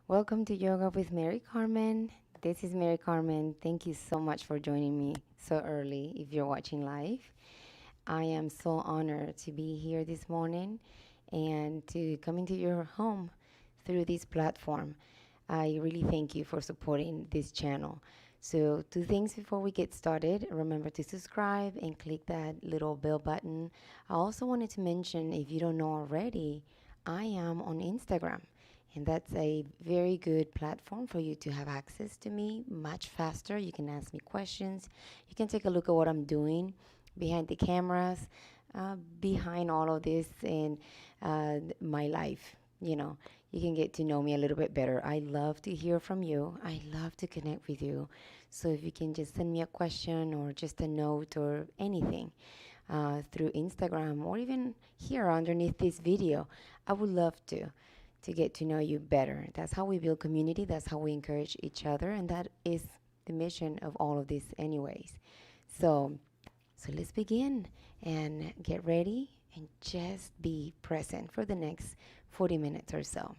Welcome to Yoga with Mary Carmen. This is Mary Carmen. Thank you so much for joining me so early if you're watching live. I am so honored to be here this morning and to come into your home through this platform. I really thank you for supporting this channel. So, two things before we get started. Remember to subscribe and click that little bell button. I also wanted to mention, if you don't know already, I am on Instagram. And that's a very good platform for you to have access to me much faster. You can ask me questions. You can take a look at what I'm doing behind the cameras, behind all of this and my life. You can get to know me a little bit better. I love to hear from you. I love to connect with you. So if you can just send me a question or just a note or anything through Instagram or even here underneath this video, I would love to get to know you better. That's how we build community. That's how we encourage each other, and that is the mission of all of this, anyways. So, so let's begin and get ready and just be present for the next 40 minutes or so.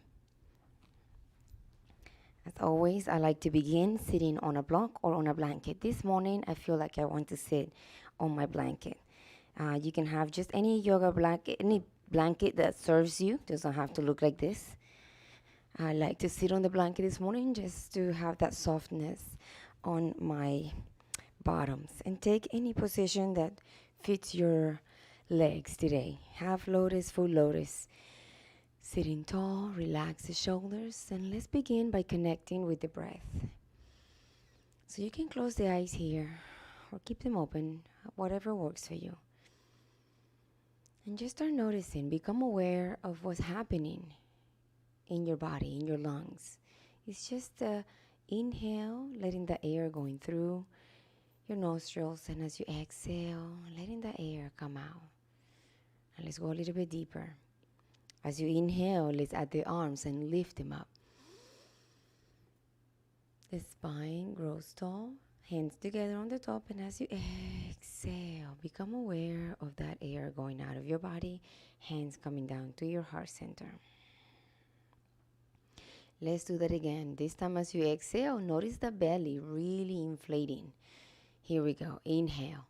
As always, I like to begin sitting on a block or on a blanket. This morning, I feel like I want to sit on my blanket. You can have just any yoga blanket, any blanket that serves you. Doesn't have to look like this. I like to sit on the blanket this morning just to have that softness on my bottoms and take any position that fits your legs today. Half lotus, full lotus. Sitting tall, relax the shoulders, and let's begin by connecting with the breath. So you can close the eyes here or keep them open, whatever works for you. And just start noticing, become aware of what's happening in your body, in your lungs. It's just inhale, letting the air going through your nostrils, and as you exhale, letting the air come out. And let's go a little bit deeper. As you inhale, let's add the arms and lift them up. The spine grows tall, hands together on the top, and as you exhale, become aware of that air going out of your body, hands coming down to your heart center. Let's do that again. This time as you exhale, notice the belly really inflating. Here we go. Inhale.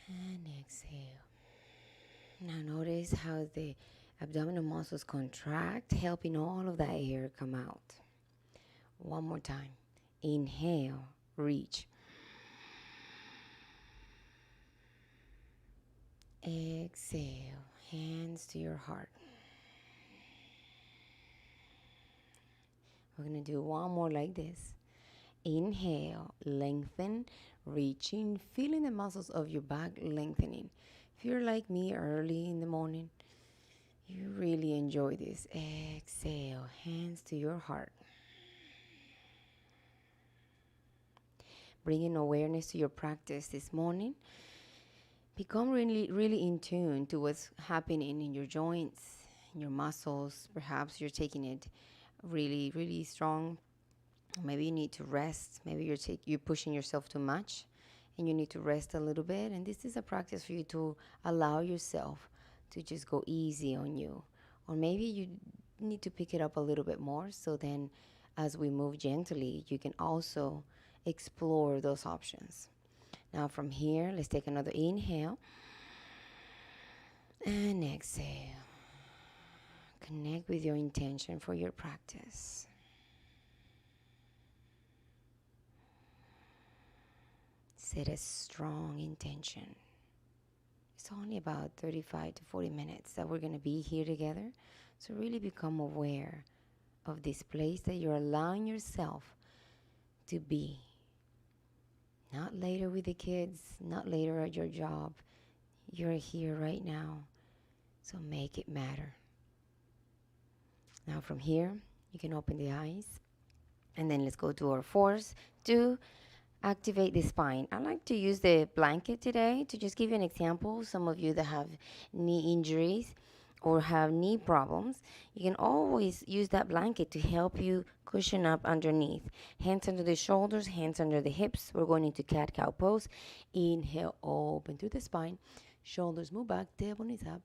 And exhale. Now notice how the abdominal muscles contract, helping all of that air come out. One more time. Inhale. Reach. Exhale. Hands to your heart. We're going to do one more like this. Inhale, lengthen, reaching, feeling the muscles of your back lengthening. If you're like me early in the morning, you really enjoy this. Exhale, hands to your heart. Bringing awareness to your practice this morning. Become really, really in tune to what's happening in your joints, in your muscles. Perhaps you're taking it really, really strong. Maybe you need to rest. Maybe you're pushing yourself too much and you need to rest a little bit. And this is a practice for you to allow yourself to just go easy on you. Or maybe you need to pick it up a little bit more. So then as we move gently, you can also explore those options. Now from here, let's take another inhale and exhale. Connect with your intention for your practice. Set a strong intention. It's only about 35 to 40 minutes that we're going to be here together. So really become aware of this place that you're allowing yourself to be. Not later with the kids, not later at your job. You're here right now. So make it matter. Now from here, you can open the eyes. And then let's go to our fours to activate the spine. I like to use the blanket today to just give you an example. Some of you that have knee injuries or have knee problems, you can always use that blanket to help you cushion up underneath. Hands under the shoulders, hands under the hips. We're going into cat-cow pose. Inhale, open through the spine. Shoulders move back, tailbone is up.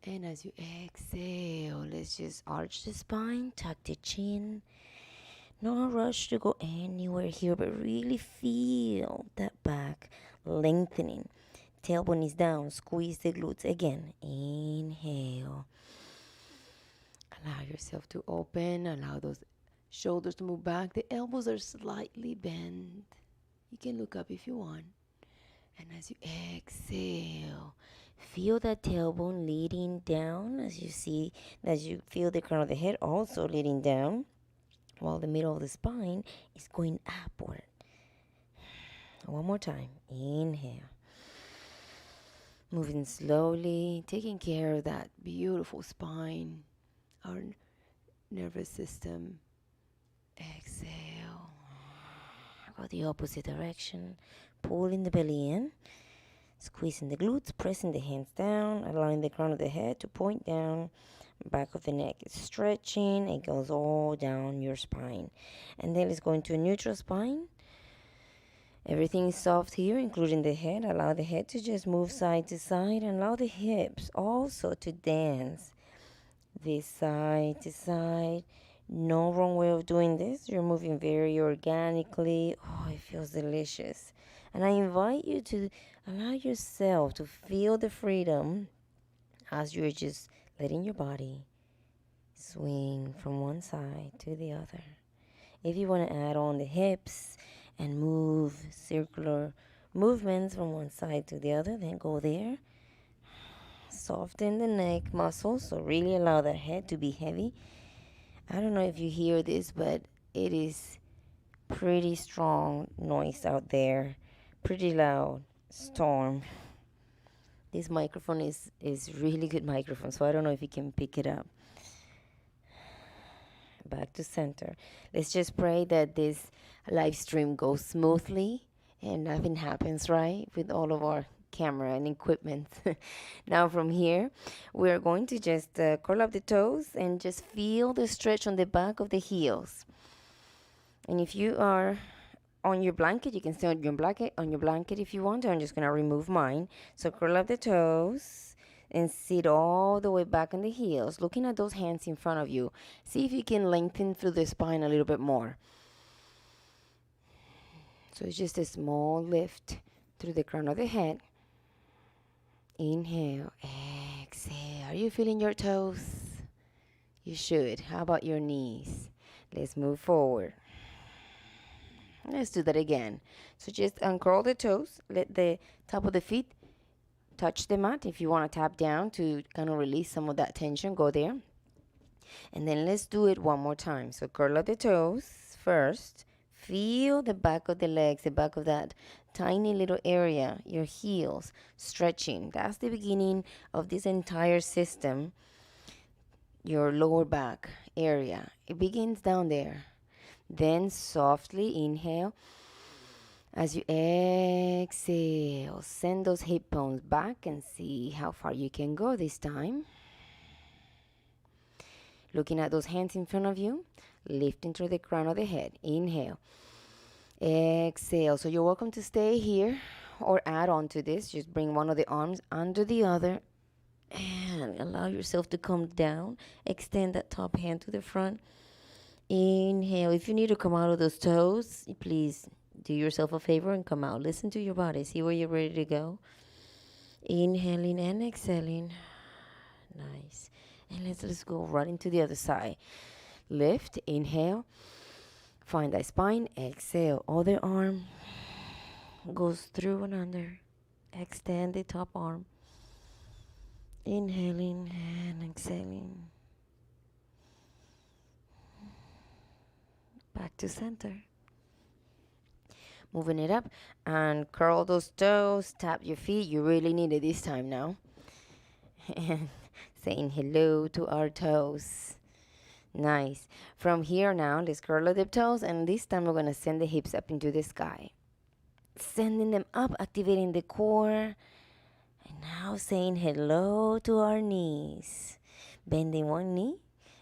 And as you exhale, let's just arch the spine, tuck the chin. No rush to go anywhere here, but really feel that back lengthening. Tailbone is down, squeeze the glutes again. Inhale. Allow yourself to open, allow those shoulders to move back. The elbows are slightly bent. You can look up if you want. And as you exhale, feel that tailbone leading down as you feel the crown of the head also leading down, while the middle of the spine is going upward. One more time. Inhale. Moving slowly, taking care of that beautiful spine, our nervous system. Exhale. Go the opposite direction. Pulling the belly in. Squeezing the glutes, pressing the hands down, allowing the crown of the head to point down. Back of the neck is stretching. It goes all down your spine. And then let's go into a neutral spine. Everything is soft here, including the head. Allow the head to just move side to side, and allow the hips also to dance this side to side. No wrong way of doing this. You're moving very organically. Oh, it feels delicious. And I invite you to allow yourself to feel the freedom as you're just letting your body swing from one side to the other. If you want to add on the hips and move circular movements from one side to the other, then go there. Soften the neck muscles, so really allow that head to be heavy. I don't know if you hear this, but it is pretty strong noise out there. Pretty loud storm. This microphone is really good microphone, so I don't know if you can pick it up. Back to center. Let's just pray that this live stream goes smoothly and nothing happens, right, with all of our camera and equipment. Now from here, we're going to just curl up the toes and just feel the stretch on the back of the heels. And if you are on your blanket, you can stay on your blanket if you want. I'm just going to remove mine. So curl up the toes and sit all the way back on the heels, looking at those hands in front of you. See if you can lengthen through the spine a little bit more. So it's just a small lift through the crown of the head. Inhale, exhale. Are you feeling your toes? You should. How about your knees? Let's move forward. Let's do that again. So just uncurl the toes. Let the top of the feet touch the mat. If you want to tap down to kind of release some of that tension, go there. And then let's do it one more time. So curl up the toes first. Feel the back of the legs, the back of that tiny little area, your heels stretching. That's the beginning of this entire system, your lower back area. It begins down there. Then softly inhale. As you exhale, send those hip bones back and see how far you can go this time. Looking at those hands in front of you, lifting through the crown of the head. Inhale. Exhale. So you're welcome to stay here or add on to this. Just bring one of the arms under the other and allow yourself to come down. Extend that top hand to the front. Inhale. If you need to come out of those toes, please do yourself a favor and come out. Listen to your body. See where you're ready to go. Inhaling and exhaling. Nice. And let's go right into the other side. Lift. Inhale. Find that spine. Exhale. Other arm goes through and under. Extend the top arm. Inhaling and exhaling. Back to center. Moving it up and curl those toes. Tap your feet. You really need it this time now. And saying hello to our toes. Nice. From here now, let's curl the toes, and this time we're going to send the hips up into the sky. Sending them up, activating the core. And now saying hello to our knees. Bending one knee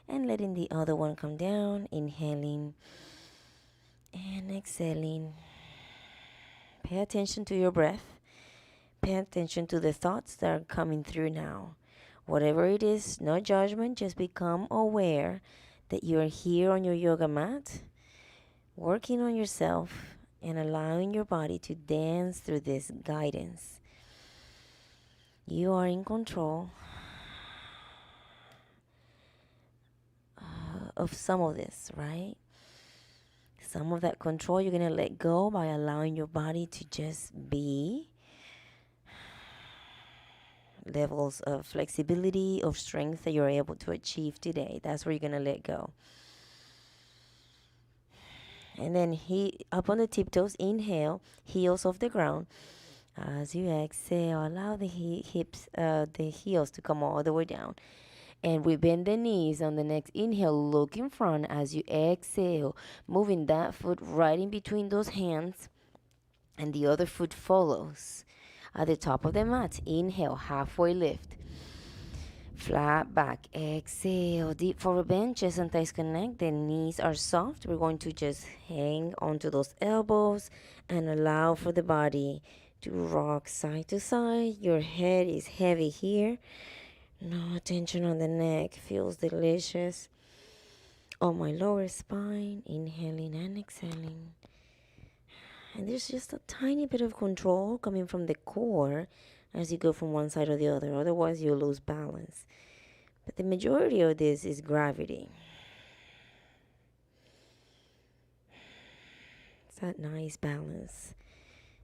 and letting the other one come down. Inhaling and exhaling. Pay attention to your breath. Pay attention to the thoughts that are coming through now. Whatever it is, no judgment, just become aware that you're here on your yoga mat, working on yourself and allowing your body to dance through this guidance. You are in control of some of this, right? Some of that control you're going to let go by allowing your body to just be. Levels of flexibility, of strength that you're able to achieve today. That's where you're going to let go. And then up on the tiptoes, inhale, heels off the ground. As you exhale, allow the the heels to come all the way down. And we bend the knees on the next inhale. Look in front as you exhale, moving that foot right in between those hands, and the other foot follows. At the top of the mat, inhale, halfway lift. Flat back, exhale, deep forward bend, chest and thighs connect, the knees are soft. We're going to just hang onto those elbows and allow for the body to rock side to side. Your head is heavy here. No tension on the neck, feels delicious. On my lower spine, inhaling and exhaling. And there's just a tiny bit of control coming from the core as you go from one side or the other. Otherwise, you'll lose balance. But the majority of this is gravity. It's that nice balance.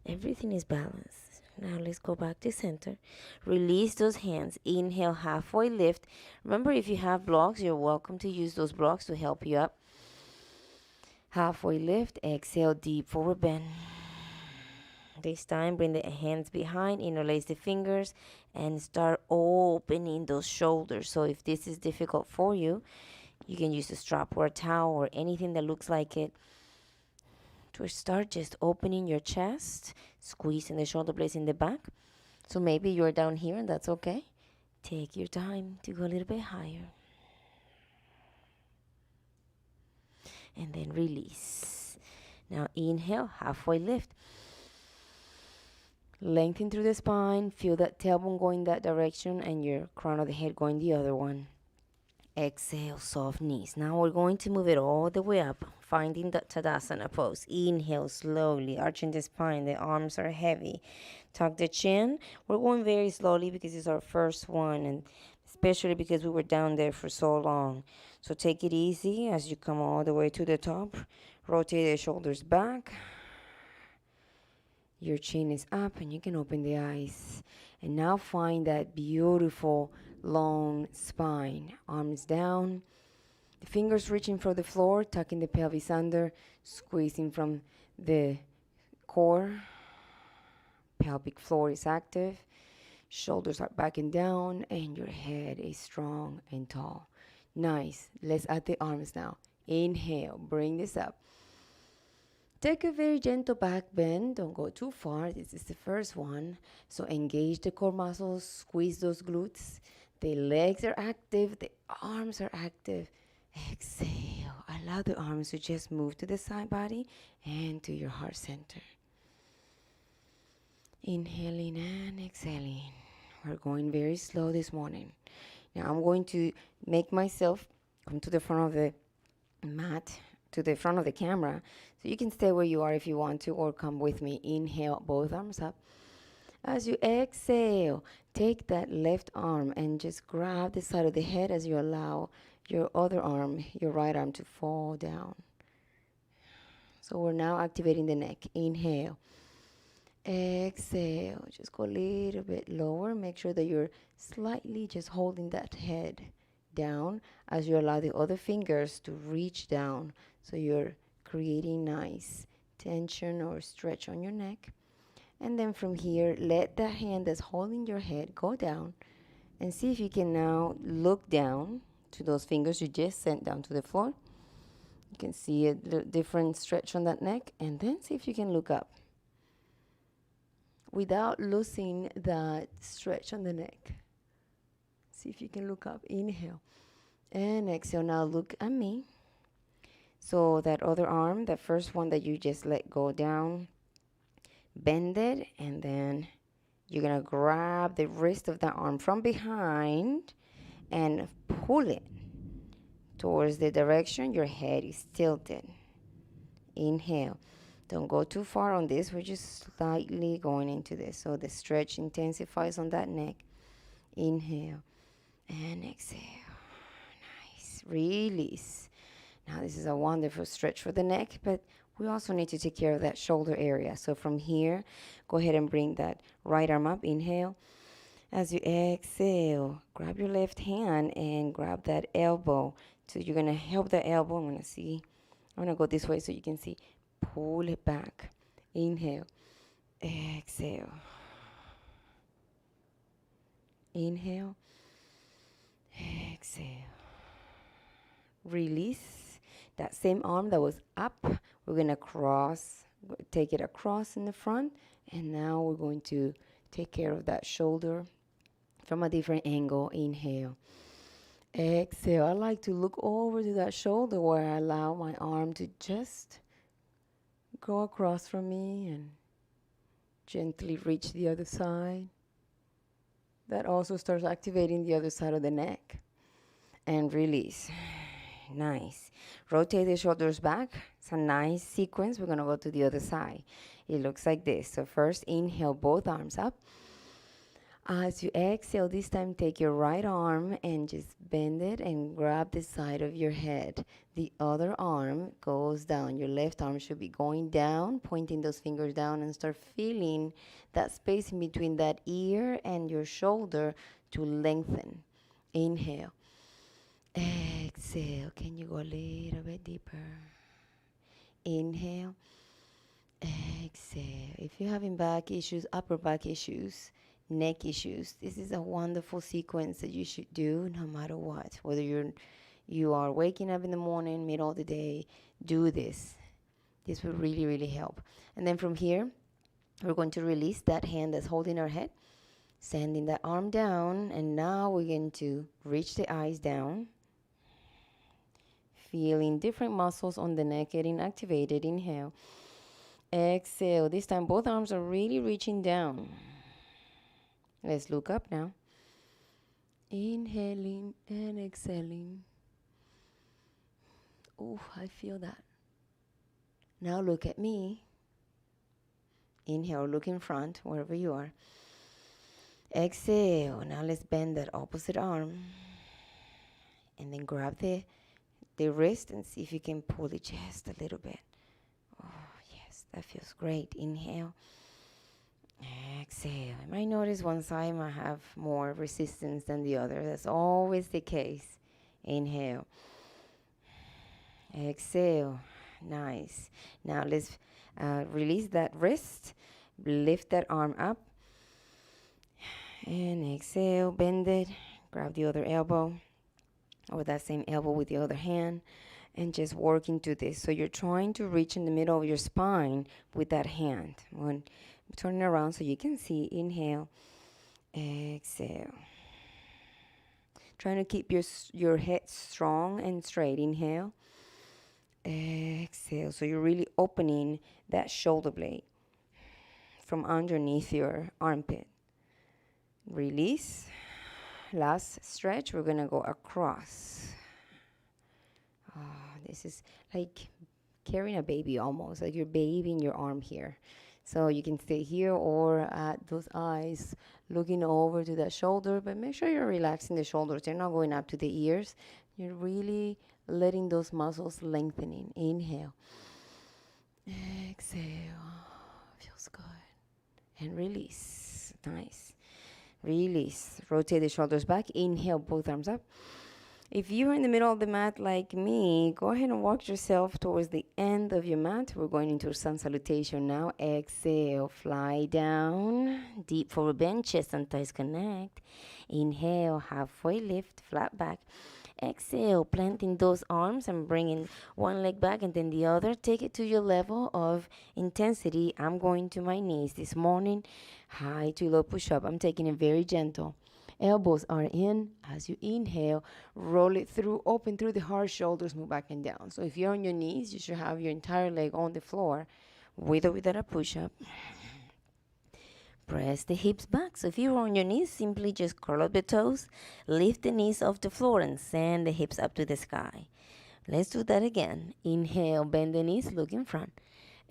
Everything is balanced. Now let's go back to center. Release those hands. Inhale, halfway lift. Remember, if you have blocks, you're welcome to use those blocks to help you up. Halfway lift. Exhale, deep forward bend. This time, bring the hands behind, interlace the fingers, and start opening those shoulders. So if this is difficult for you, you can use a strap or a towel or anything that looks like it to start just opening your chest, squeezing the shoulder blades in the back. So maybe you're down here and that's okay. Take your time to go a little bit higher. And then release. Now inhale, halfway lift. Lengthen through the spine. Feel that tailbone going that direction and your crown of the head going the other one. Exhale, soft knees. Now we're going to move it all the way up, finding that Tadasana pose. Inhale slowly, arching the spine. The arms are heavy. Tuck the chin. We're going very slowly because it's our first one, and especially because we were down there for so long. So take it easy as you come all the way to the top. Rotate the shoulders back. Your chin is up and you can open the eyes. And now find that beautiful long spine. Arms down. The fingers reaching for the floor, tucking the pelvis under, squeezing from the core. Pelvic floor is active. Shoulders are back and down, and your head is strong and tall. Nice. Let's add the arms now. Inhale, bring this up. Take a very gentle back bend. Don't go too far. This is the first one. So engage the core muscles, squeeze those glutes. The legs are active, the arms are active. Exhale. Allow the arms to just move to the side body and to your heart center. Inhaling and exhaling. We're going very slow this morning. Now I'm going to make myself come to the front of the mat, to the front of the camera. So you can stay where you are if you want to, or come with me. Inhale, both arms up. As you exhale, take that left arm and just grab the side of the head as you allow your other arm, your right arm, to fall down. So we're now activating the neck. Inhale. Exhale. Just go a little bit lower. Make sure that you're slightly just holding that head down as you allow the other fingers to reach down. So you're creating nice tension or stretch on your neck. And then from here, let that hand that's holding your head go down and see if you can now look down to those fingers you just sent down to the floor. You can see a different stretch on that neck, and then see if you can look up without losing that stretch on the neck. See if you can look up. Inhale and exhale. Now look at me. So that other arm, that first one that you just let go down, bend it and then You're gonna grab the wrist of the arm from behind and pull it towards the direction your head is tilted. Inhale. Don't go too far on this. We're just slightly going into this. So the stretch intensifies on that neck. Inhale and exhale. Nice. Release. Now, this is a wonderful stretch for the neck, but we also need to take care of that shoulder area. So from here, go ahead and bring that right arm up. Inhale. As you exhale, grab your left hand and grab that elbow. So you're going to help the elbow. I'm going to go this way so you can see. Pull it back. Inhale. Exhale. Inhale. Exhale. Release. That same arm that was up, we're going to take it across in the front. And now we're going to take care of that shoulder from a different angle. Inhale. Exhale. I like to look over to that shoulder where I allow my arm to just go across from me and gently reach the other side. That also starts activating the other side of the neck. And release. Nice. Rotate the shoulders back. It's a nice sequence. We're going to go to the other side. It looks like this. So first, inhale, both arms up. As you exhale, this time take your right arm and just bend it and grab the side of your head. The other arm goes down. Your left arm should be going down, pointing those fingers down, and start feeling that space in between that ear and your shoulder to lengthen. Inhale. Exhale. Can you go a little bit deeper? Inhale. Exhale. If you're having back issues, upper back issues, neck issues, this is a wonderful sequence that you should do no matter what. Whether you are waking up in the morning, middle of the day, do this. This will really, really help. And then from here, we're going to release that hand that's holding our head, sending that arm down, and now we're going to reach the eyes down, feeling different muscles on the neck getting activated. Inhale. Exhale. This time both arms are really reaching down. Let's look up now. Inhaling and exhaling. Oh, I feel that. Now look at me. Inhale, look in front, wherever you are. Exhale. Now let's bend that opposite arm. And then grab the wrist and see if you can pull it just a little bit. Oh, yes, that feels great. Inhale. Exhale. You might notice one side might have more resistance than the other. That's always the case. Inhale. Exhale. Nice. Now let's release that wrist. Lift that arm up. And exhale. Bend it. Grab the other elbow. Or that same elbow with the other hand. And just work into this. So you're trying to reach in the middle of your spine with that hand. Turn it around so you can see. Inhale. Exhale. Trying to keep your head strong and straight. Inhale. Exhale. So you're really opening that shoulder blade from underneath your armpit. Release. Last stretch. We're going to go across. This is like carrying a baby almost. Like you're babying your arm here. So you can stay here or at those eyes looking over to that shoulder, but make sure you're relaxing the shoulders. They're not going up to the ears. You're really letting those muscles lengthening. Inhale. Exhale. Feels good. And release. Nice. Release. Rotate the shoulders back. Inhale, both arms up. If you're in the middle of the mat like me, go ahead and walk yourself towards the end of your mat. We're going into sun salutation now. Exhale, fly down. Deep forward bend, chest and thighs connect. Inhale, halfway lift, flat back. Exhale, planting those arms and bringing one leg back and then the other. Take it to your level of intensity. I'm going to my knees this morning. High to low push-up. I'm taking it very gentle. Elbows are in. As you inhale, roll it through, open through the heart, shoulders move back and down. So if you're on your knees, you should have your entire leg on the floor with or without a push-up. Press the hips back. So if you're on your knees, simply just curl up the toes, lift the knees off the floor, and send the hips up to the sky. Let's do that again. Inhale, bend the knees, look in front.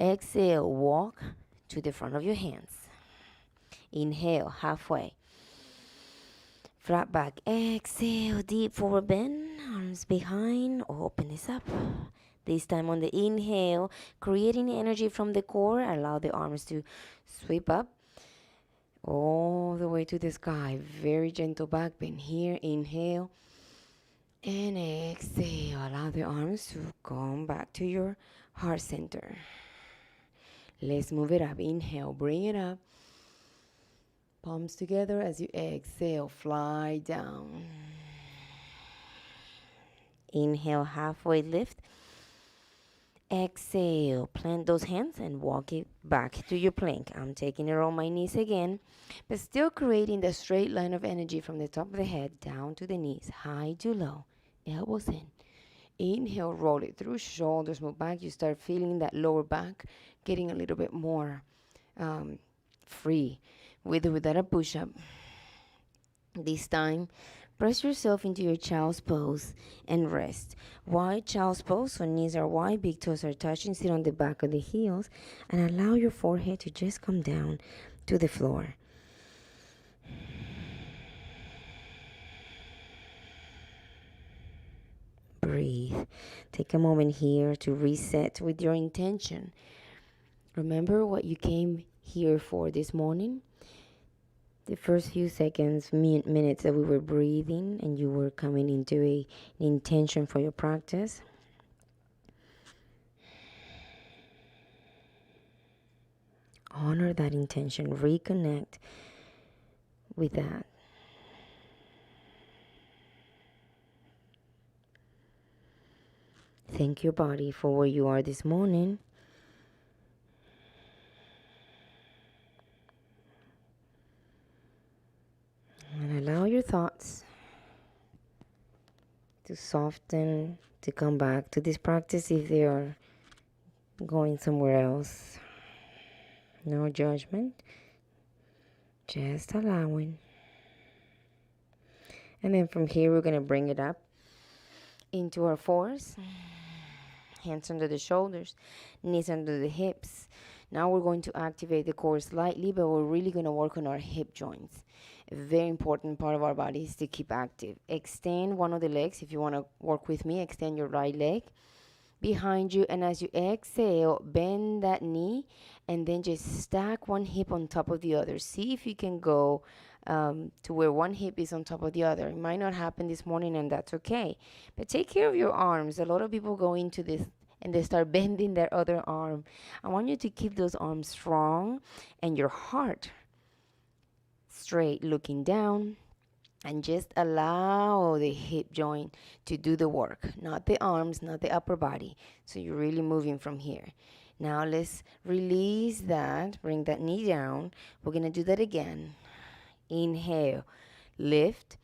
Exhale, walk to the front of your hands. Inhale, halfway. Flat back. Exhale, deep forward bend. Arms behind. Open this up. This time on the inhale, creating energy from the core. Allow the arms to sweep up all the way to the sky. Very gentle back bend here. Inhale and exhale. Allow the arms to come back to your heart center. Let's move it up. Inhale, bring it up. Palms together as you exhale, fly down. Inhale, halfway lift. Exhale, plant those hands and walk it back to your plank. I'm taking it on my knees again, but still creating the straight line of energy from the top of the head down to the knees, high to low, elbows in. Inhale, roll it through, shoulders move back. You start feeling that lower back getting a little bit more free with or without a push-up. This time, press yourself into your child's pose and rest. Wide child's pose, so knees are wide, big toes are touching. Sit on the back of the heels and allow your forehead to just come down to the floor. Breathe. Take a moment here to reset with your intention. Remember what you came here for this morning? The first few seconds, minutes that we were breathing and you were coming into an intention for your practice. Honor that intention. Reconnect with that. Thank your body for where you are this morning. And allow your thoughts to soften, to come back to this practice if they are going somewhere else. No judgment, just allowing. And then from here, we're going to bring it up into our fours. Hands under the shoulders, knees under the hips. Now we're going to activate the core slightly, but we're really going to work on our hip joints. A very important part of our body is to keep active. Extend one of the legs. If you want to work with me, extend your right leg behind you. And as you exhale, bend that knee and then just stack one hip on top of the other. See if you can go to where one hip is on top of the other. It might not happen this morning, and that's okay. But take care of your arms. A lot of people go into this and they start bending their other arm. I want you to keep those arms strong and your heart straight, looking down, and just allow the hip joint to do the work, not the arms, not the upper body. So you're really moving from here. Now let's release that, bring that knee down. We're going to do that again. Inhale, lift.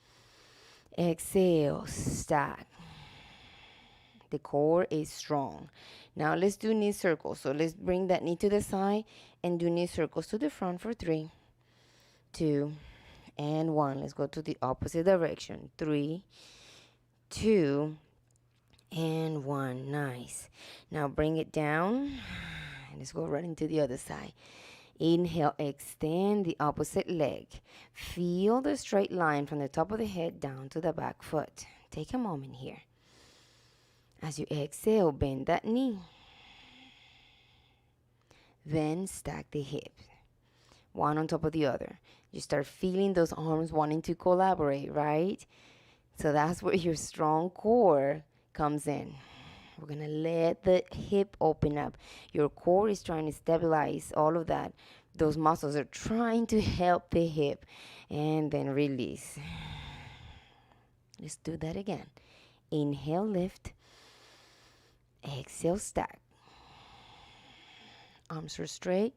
Exhale, stack. The core is strong. Now let's do knee circles. So let's bring that knee to the side and do knee circles to the front for 3, 2, and 1. Let's go to the opposite direction. 3, 2, and 1. Nice. Now bring it down. And let's go right into the other side. Inhale, extend the opposite leg. Feel the straight line from the top of the head down to the back foot. Take a moment here. As you exhale, bend that knee. Then stack the hips, one on top of the other. You start feeling those arms wanting to collaborate, right? So that's where your strong core comes in. We're going to let the hip open up. Your core is trying to stabilize all of that. Those muscles are trying to help the hip. And then release. Let's do that again. Inhale, lift. Exhale, stack. Arms are straight.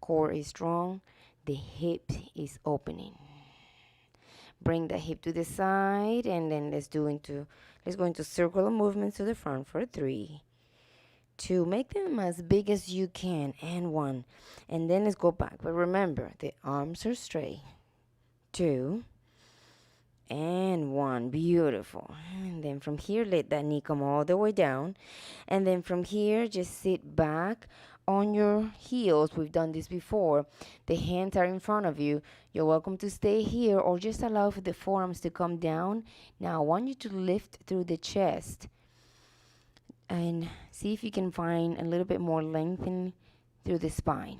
Core is strong. The hip is opening. Bring the hip to the side, and then let's go into circular movements to the front for 3, two. Make them as big as you can, and one. And then let's go back. But remember, the arms are straight. Two, and one. Beautiful. And then from here, let that knee come all the way down. And then from here, just sit back on your heels. We've done this before. The hands are in front of you. You're welcome to stay here or just allow for the forearms to come down. Now, I want you to lift through the chest and see if you can find a little bit more lengthening through the spine.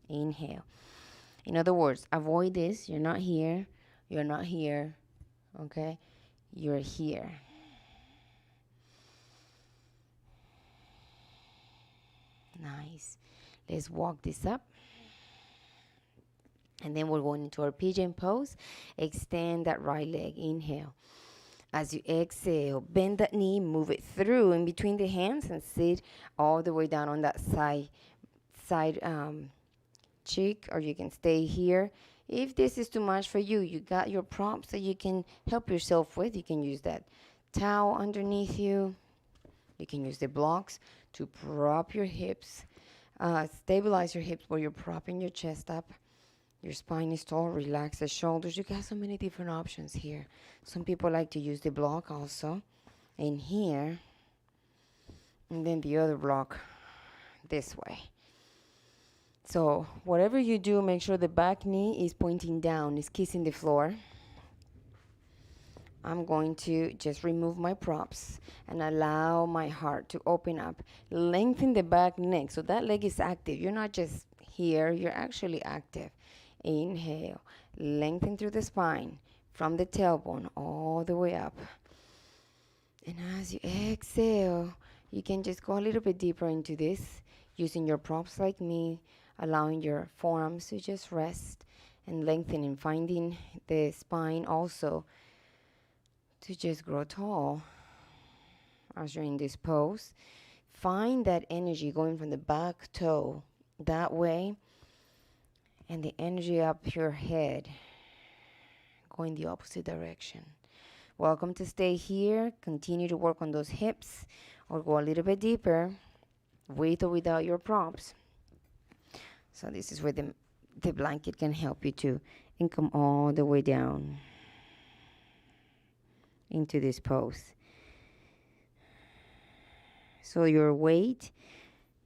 Inhale. In other words, avoid this. You're not here. You're not here. Okay? You're here. Nice. Let's walk this up. And then we're going into our pigeon pose. Extend that right leg. Inhale. As you exhale, bend that knee, move it through in between the hands and sit all the way down on that side cheek, or you can stay here. If this is too much for you, you got your props that you can help yourself with. You can use that towel underneath you. You can use the blocks to prop your hips, stabilize your hips while you're propping your chest up. Your spine is tall, relax the shoulders. You got so many different options here. Some people like to use the block also in here, and then the other block this way. So whatever you do, make sure the back knee is pointing down, is kissing the floor. I'm going to just remove my props and allow my heart to open up. Lengthen the back neck so that leg is active. You're not just here, you're actually active. Inhale, lengthen through the spine from the tailbone all the way up. And as you exhale, you can just go a little bit deeper into this using your props like me, allowing your forearms to just rest and lengthen and finding the spine also to just grow tall as you're in this pose. Find that energy going from the back toe that way and the energy up your head going the opposite direction. Welcome to stay here. Continue to work on those hips or go a little bit deeper with or without your props. So this is where the blanket can help you to and come all the way down into this pose. So your weight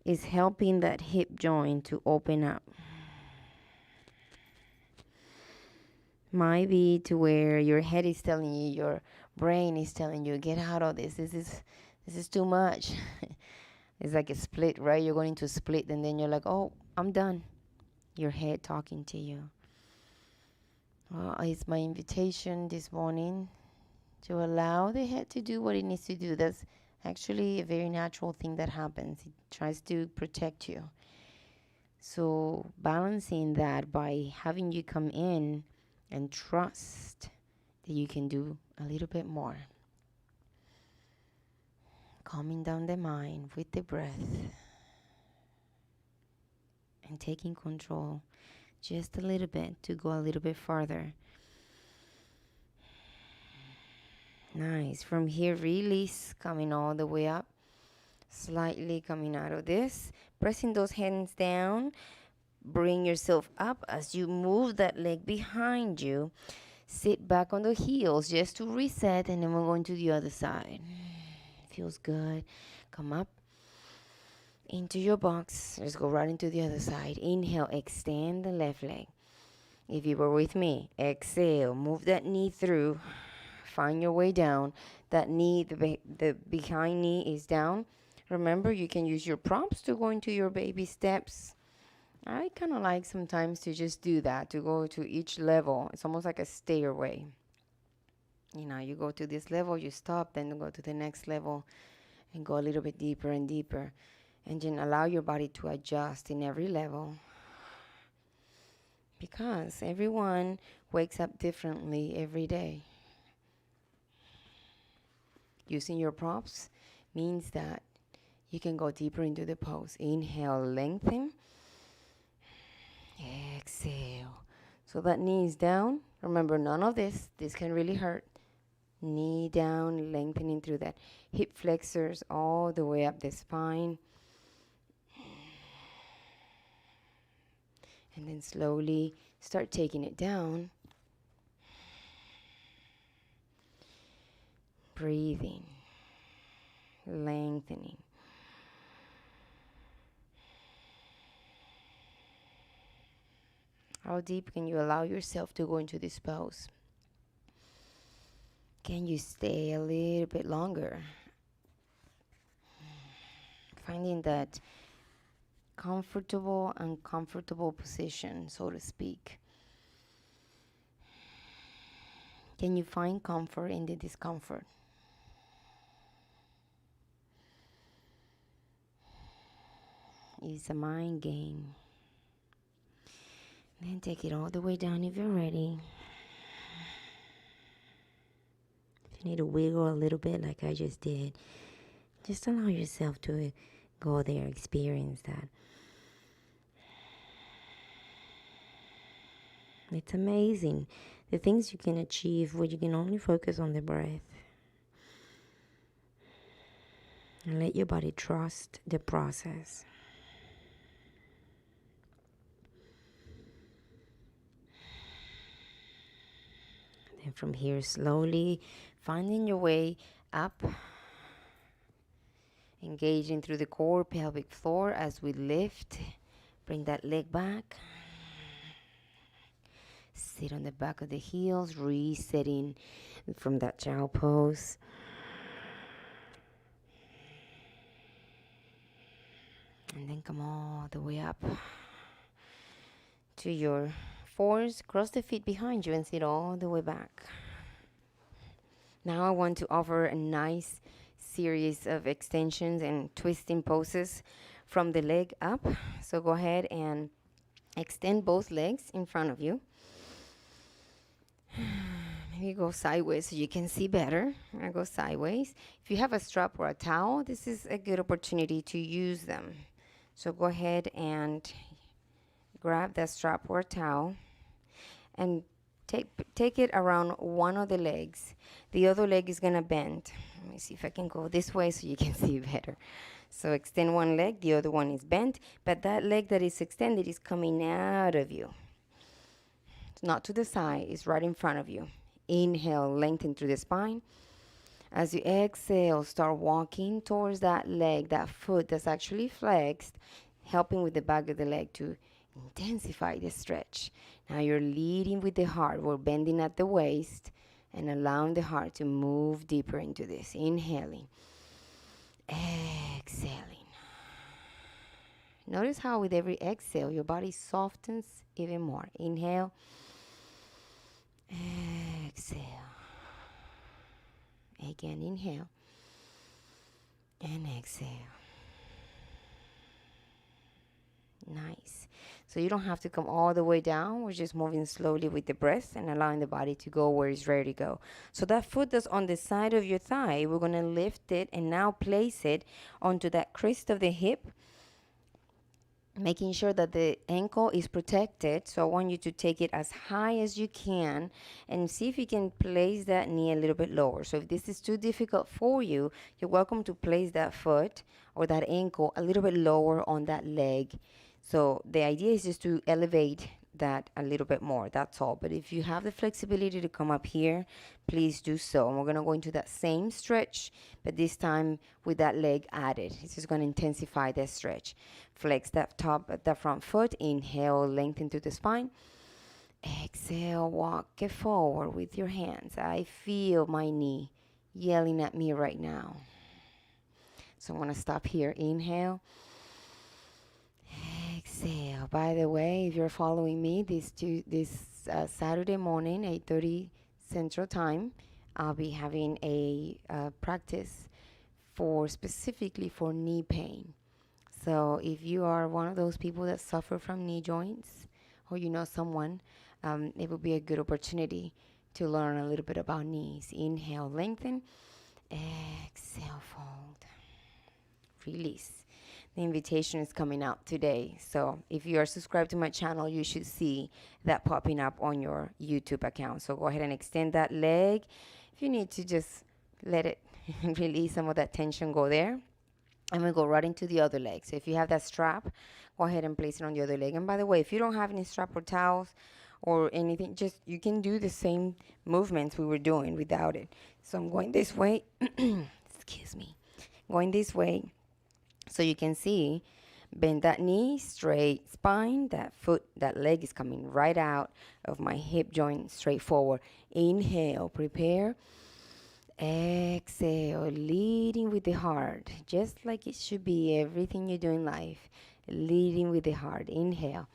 is helping that hip joint to open up. Might be to where your head is telling you, your brain is telling you, get out of this. This is too much. It's like a split, right? You're going to split and then you're like, oh, I'm done. Your head talking to you. Well, it's my invitation this morning to allow the head to do what it needs to do. That's actually a very natural thing that happens. It tries to protect you. So balancing that by having you come in and trust that you can do a little bit more. Calming down the mind with the breath and taking control just a little bit to go a little bit farther. Nice. From here, release, coming all the way up. Slightly coming out of this. Pressing those hands down. Bring yourself up as you move that leg behind you. Sit back on the heels just to reset, and then we're going to the other side. Feels good. Come up into your box. Let's go right into the other side. Inhale, extend the left leg. If you were with me, exhale, move that knee through. Find your way down. That knee, the behind knee is down. Remember, you can use your props to go into your baby steps. I kind of like sometimes to just do that, to go to each level. It's almost like a stairway. You know, you go to this level, you stop, then you go to the next level and go a little bit deeper and deeper. And then allow your body to adjust in every level. Because everyone wakes up differently every day. Using your props means that you can go deeper into the pose. Inhale, lengthen. Exhale. So that knee is down. Remember, none of this. This can really hurt. Knee down, lengthening through that hip flexors all the way up the spine. And then slowly start taking it down. Breathing, lengthening. How deep can you allow yourself to go into this pose? Can you stay a little bit longer? Finding that comfortable, uncomfortable position, so to speak. Can you find comfort in the discomfort? It's a mind game. Then take it all the way down if you're ready. If you need to wiggle a little bit like I just did, just allow yourself to go there, experience that. It's amazing the things you can achieve when you can only focus on the breath. And let your body trust the process. And from here, slowly finding your way up, engaging through the core, pelvic floor as we lift. Bring that leg back. Sit on the back of the heels, resetting from that child pose. And then come all the way up to your fours. Cross the feet behind you and sit all the way back. Now I want to offer a nice series of extensions and twisting poses from the leg up. So go ahead and extend both legs in front of you. Maybe go sideways so you can see better. I go sideways. If you have a strap or a towel, this is a good opportunity to use them. So go ahead and grab that strap or towel and take it around one of the legs. The other leg is gonna bend. Let me see if I can go this way so you can see better. So extend one leg, the other one is bent, but that leg that is extended is coming out of you. It's not to the side, it's right in front of you. Inhale, lengthen through the spine. As you exhale, start walking towards that leg, that foot that's actually flexed, helping with the back of the leg to intensify the stretch. Now you're leading with the heart. We're bending at the waist and allowing the heart to move deeper into this. Inhaling, exhaling. Notice how with every exhale, your body softens even more. Inhale, exhale. Again, inhale and exhale. Nice. So you don't have to come all the way down. We're just moving slowly with the breath and allowing the body to go where it's ready to go. So that foot that's on the side of your thigh, we're going to lift it and now place it onto that crest of the hip, making sure that the ankle is protected. So I want you to take it as high as you can and see if you can place that knee a little bit lower. So if this is too difficult for you, you're welcome to place that foot or that ankle a little bit lower on that leg. So the idea is just to elevate that a little bit more, that's all. But if you have the flexibility to come up here, please do so. And we're gonna go into that same stretch, but this time with that leg added. It's just gonna intensify that stretch. Flex that front foot. Inhale, lengthen through the spine. Exhale, walk it forward with your hands. I feel my knee yelling at me right now. So I wanna stop here. Inhale. Exhale. By the way, if you're following me this Saturday morning, 8:30 Central Time, I'll be having a practice specifically for knee pain. So if you are one of those people that suffer from knee joints, or you know someone, it will be a good opportunity to learn a little bit about knees. Inhale, lengthen. Exhale, fold. Release. The invitation is coming out today. So if you are subscribed to my channel, you should see that popping up on your YouTube account. So go ahead and extend that leg. If you need to just let it release some of that tension, go there. And we go right into the other leg. So if you have that strap, go ahead and place it on the other leg. And by the way, if you don't have any strap or towels or anything, just you can do the same movements we were doing without it. So I'm going this way. Excuse me. Going this way so you can see, bend that knee, straight spine, that foot, that leg is coming right out of my hip joint, straight forward. Inhale, prepare. Exhale, leading with the heart, just like it should be. Everything you do in life, leading with the heart. Inhale,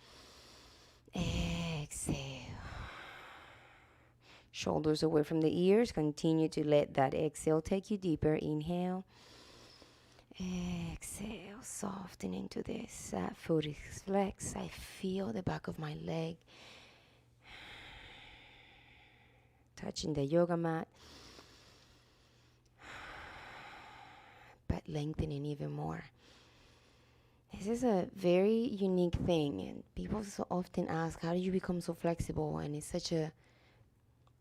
exhale. Shoulders away from the ears. Continue to let that exhale take you deeper. Inhale, exhale, soften into this. That foot is flexed. I feel the back of my leg touching the yoga mat, but lengthening even more. This is a very unique thing, and people so often ask, how do you become so flexible? And it's such a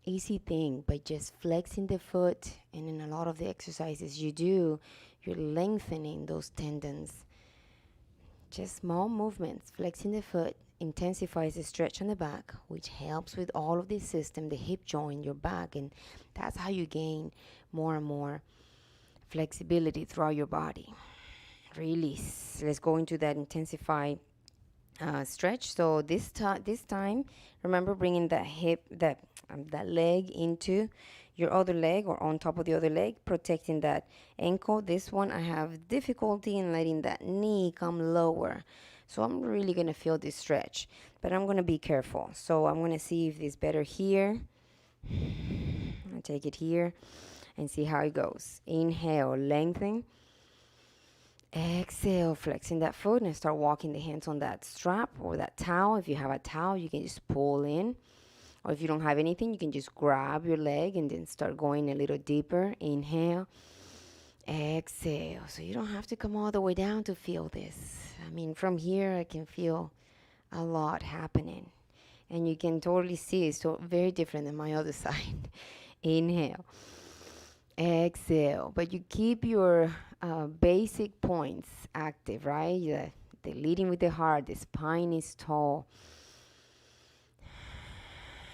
easy thing by just flexing the foot, and in a lot of the exercises you do, you're lengthening those tendons. Just small movements, flexing the foot intensifies the stretch on the back, which helps with all of this system, the hip joint, your back, and that's how you gain more and more flexibility throughout your body. Release. Let's go into that intensified stretch. So this time, remember bringing that hip, that leg into your other leg or on top of the other leg, protecting that ankle. This one, I have difficulty in letting that knee come lower. So I'm really going to feel this stretch, but I'm going to be careful. So I'm going to see if it's better here. I'll take it here and see how it goes. Inhale, lengthen. Exhale, flexing that foot and start walking the hands on that strap or that towel. If you have a towel, you can just pull in. Or if you don't have anything, you can just grab your leg and then start going a little deeper. Inhale, exhale. So you don't have to come all the way down to feel this. I mean, from here, I can feel a lot happening. And you can totally see it's so very different than my other side. Inhale. Exhale, but you keep your basic points active, right? The leading with the heart, the spine is tall.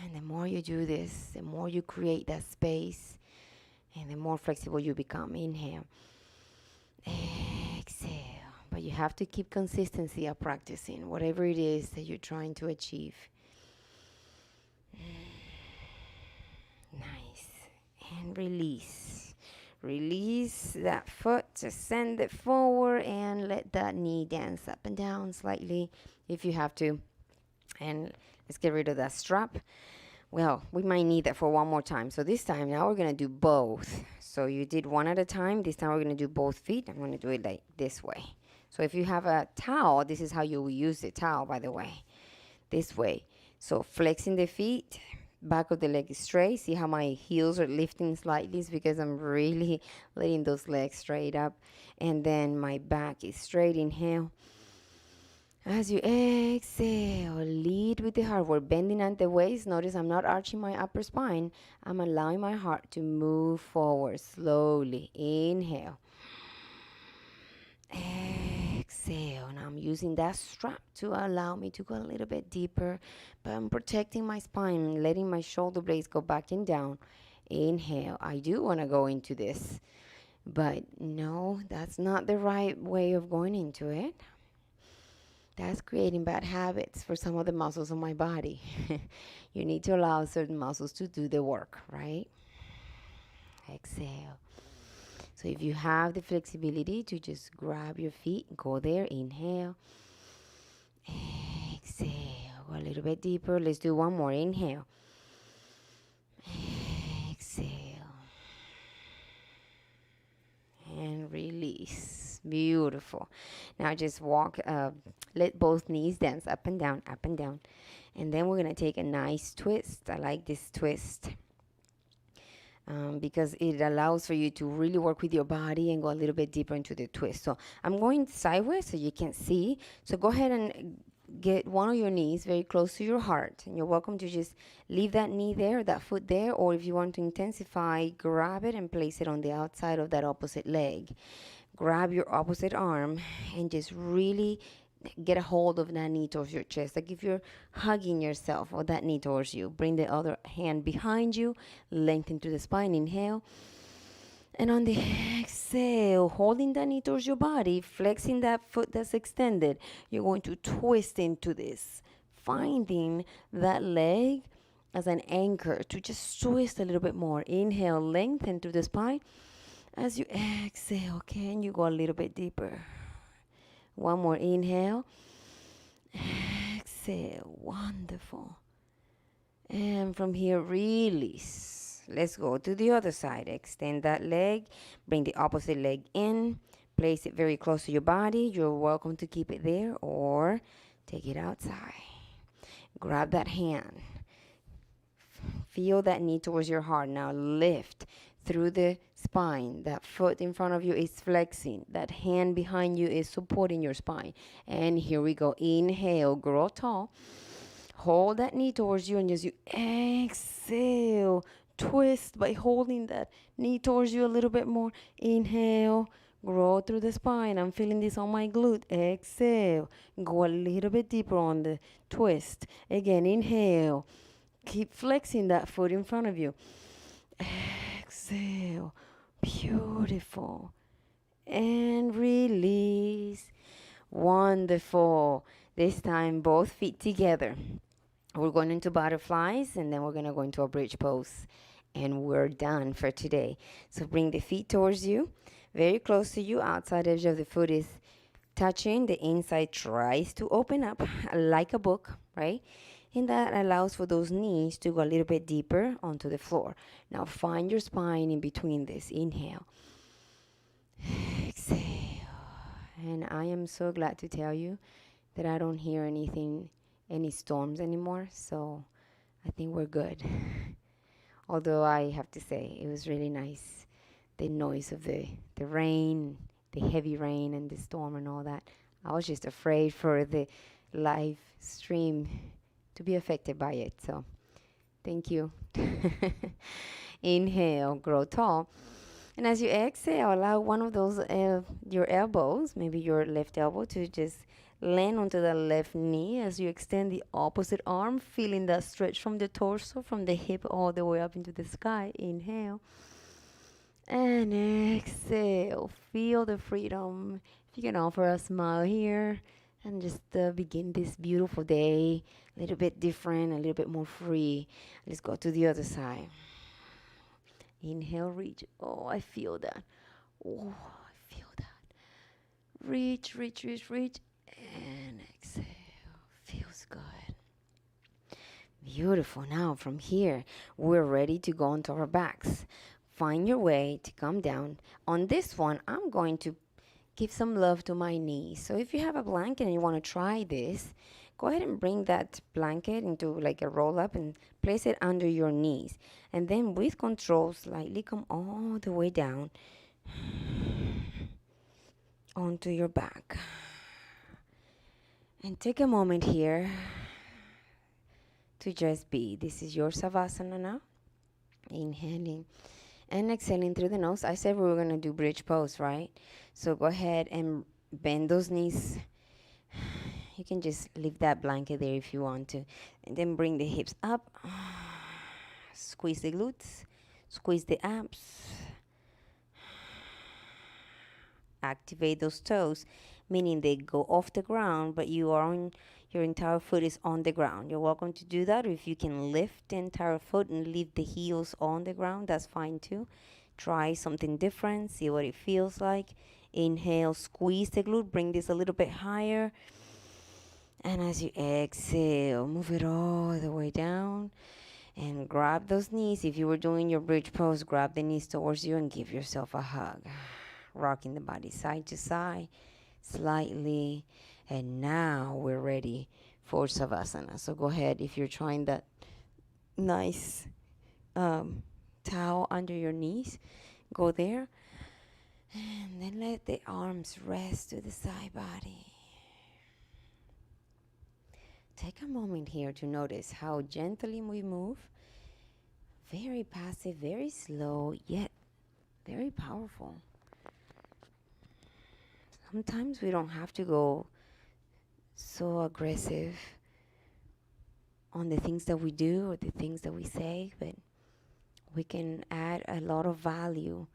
And the more you do this, the more you create that space and the more flexible you become. Inhale, exhale. But you have to keep consistency of practicing, whatever it is that you're trying to achieve. Nice. And release. Release that foot, just send it forward and let that knee dance up and down slightly if you have to. And let's get rid of that strap. Well, we might need that for one more time. So this time, now we're going to do both. So you did one at a time. This time we're going to do both feet. I'm going to do it like this way. So if you have a towel, this is how you will use the towel, by the way. This way. So flexing the feet. Back of the leg is straight. See how my heels are lifting slightly? It's because I'm really letting those legs straight up. And then my back is straight. Inhale. As you exhale, lead with the heart. We're bending at the waist. Notice I'm not arching my upper spine. I'm allowing my heart to move forward slowly. Inhale. Exhale. Now I'm using that strap to allow me to go a little bit deeper, but I'm protecting my spine, letting my shoulder blades go back and down. Inhale. I do want to go into this, but no, that's not the right way of going into it. That's creating bad habits for some of the muscles of my body. You need to allow certain muscles to do the work, right? Exhale. So if you have the flexibility to just grab your feet, go there, inhale. Exhale. Go a little bit deeper. Let's do one more. Inhale. Exhale. And release. Beautiful. Now just walk, let both knees dance up and down, up and down. And then we're going to take a nice twist. I like this twist. Because it allows for you to really work with your body and go a little bit deeper into the twist. So I'm going sideways so you can see. So go ahead and get one of your knees very close to your heart, and you're welcome to just leave that knee there, that foot there, or if you want to intensify, grab it and place it on the outside of that opposite leg. Grab your opposite arm and just really get a hold of that knee towards your chest, like if you're hugging yourself or that knee towards you. Bring the other hand behind you, lengthen through the spine. Inhale. And on the exhale, holding that knee towards your body, flexing that foot that's extended, you're going to twist into this, finding that leg as an anchor to just twist a little bit more. Inhale, lengthen through the spine. As you exhale, can you go a little bit deeper? One more inhale. Exhale. Wonderful. And from here, release. Let's go to the other side. Extend that leg. Bring the opposite leg in. Place it very close to your body. You're welcome to keep it there or take it outside. Grab that hand. Feel that knee towards your heart. Now lift through the spine. That foot in front of you is flexing. That hand behind you is supporting your spine. And here we go. Inhale, grow tall. Hold that knee towards you, and as you exhale, twist by holding that knee towards you a little bit more. Inhale, grow through the spine. I'm feeling this on my glute. Exhale, go a little bit deeper on the twist. Again, inhale. Keep flexing that foot in front of you. Exhale. Beautiful. And release. Wonderful. This time, both feet together. We're going into butterflies, and then we're going to go into a bridge pose. And we're done for today. So bring the feet towards you, very close to you. Outside edge of the foot is touching. The inside tries to open up like a book, right? And that allows for those knees to go a little bit deeper onto the floor. Now find your spine in between this. Inhale. Exhale. And I am so glad to tell you that I don't hear anything, any storms anymore. So I think we're good. Although I have to say, it was really nice. The noise of the rain, the heavy rain and the storm and all that. I was just afraid for the live stream to be affected by it. So thank you. Inhale, grow tall. And as you exhale, allow one of those, your elbows, maybe your left elbow, to just land onto the left knee as you extend the opposite arm, feeling that stretch from the torso, from the hip all the way up into the sky. Inhale. And exhale. Feel the freedom. If you can offer a smile here and just begin this beautiful day a little bit different, a little bit more free. Let's go to the other side. Inhale, reach. Oh, I feel that. Oh, I feel that. Reach, reach, reach, reach. And exhale. Feels good. Beautiful. Now from here, we're ready to go onto our backs. Find your way to come down. On this one, I'm going to give some love to my knees. So if you have a blanket and you want to try this, go ahead and bring that blanket into like a roll up and place it under your knees. And then with control, slightly come all the way down onto your back. And take a moment here to just be. This is your Savasana now. Inhaling and exhaling through the nose. I said we were going to do bridge pose, right? So go ahead and bend those knees. You can just leave that blanket there if you want to. And then bring the hips up. Squeeze the glutes. Squeeze the abs. Activate those toes, meaning they go off the ground, but you are on, your entire foot is on the ground. You're welcome to do that. Or if you can lift the entire foot and leave the heels on the ground, that's fine too. Try something different. See what it feels like. Inhale, squeeze the glute. Bring this a little bit higher. And as you exhale, move it all the way down. And grab those knees. If you were doing your bridge pose, grab the knees towards you and give yourself a hug. Rocking the body side to side, slightly. And now we're ready for Savasana. So go ahead, if you're trying that nice towel under your knees, go there. And then let the arms rest to the side body. take a moment here to notice how gently we move. Very passive, very slow, yet very powerful. Sometimes we don't have to go so aggressive on the things that we do or the things that we say, but we can add a lot of value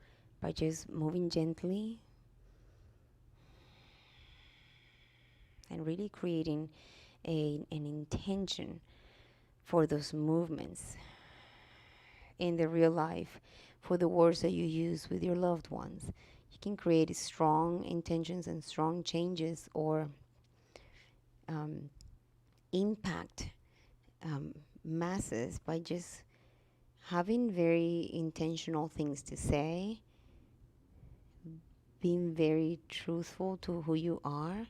by just moving gently and really creating an intention for those movements in the real life, for the words that you use with your loved ones. You can create strong intentions and strong changes or um, impact um, masses by just having very intentional things to say, being very truthful to who you are.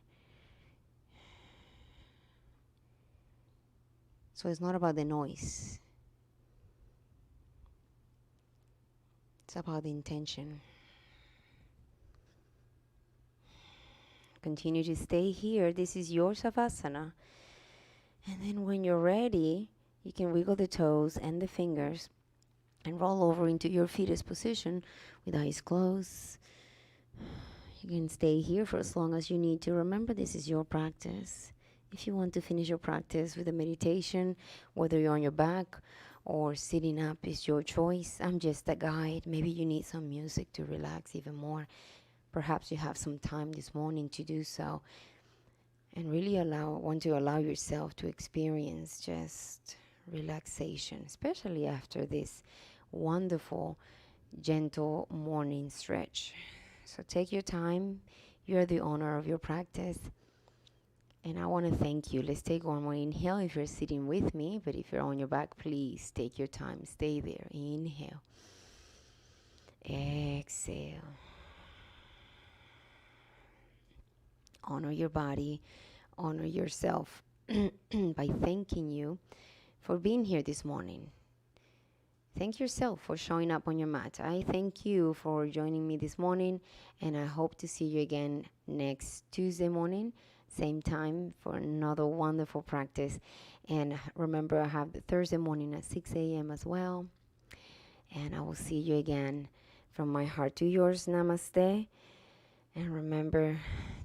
So it's not about the noise, it's about the intention. Continue to stay here. This is your Savasana. And then when you're ready, you can wiggle the toes and the fingers and roll over into your fetus position with eyes closed. You can stay here for as long as you need to. Remember, this is your practice. If you want to finish your practice with a meditation, whether you're on your back or sitting up, is your choice. I'm just a guide. Maybe you need some music to relax even more. Perhaps you have some time this morning to do so. And really want to allow yourself to experience just relaxation, especially after this wonderful, gentle morning stretch. So take your time. You're the owner of your practice. And I want to thank you. Let's take one more inhale if you're sitting with me. But if you're on your back, please take your time. Stay there. Inhale. Exhale. Honor your body. Honor yourself by thanking you for being here this morning. Thank yourself for showing up on your mat. I thank you for joining me this morning, and I hope to see you again next Tuesday morning, same time, for another wonderful practice. And remember, I have the Thursday morning at 6 a.m. as well. And I will see you again from my heart to yours. Namaste. And remember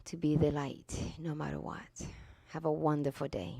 to be the light no matter what. Have a wonderful day.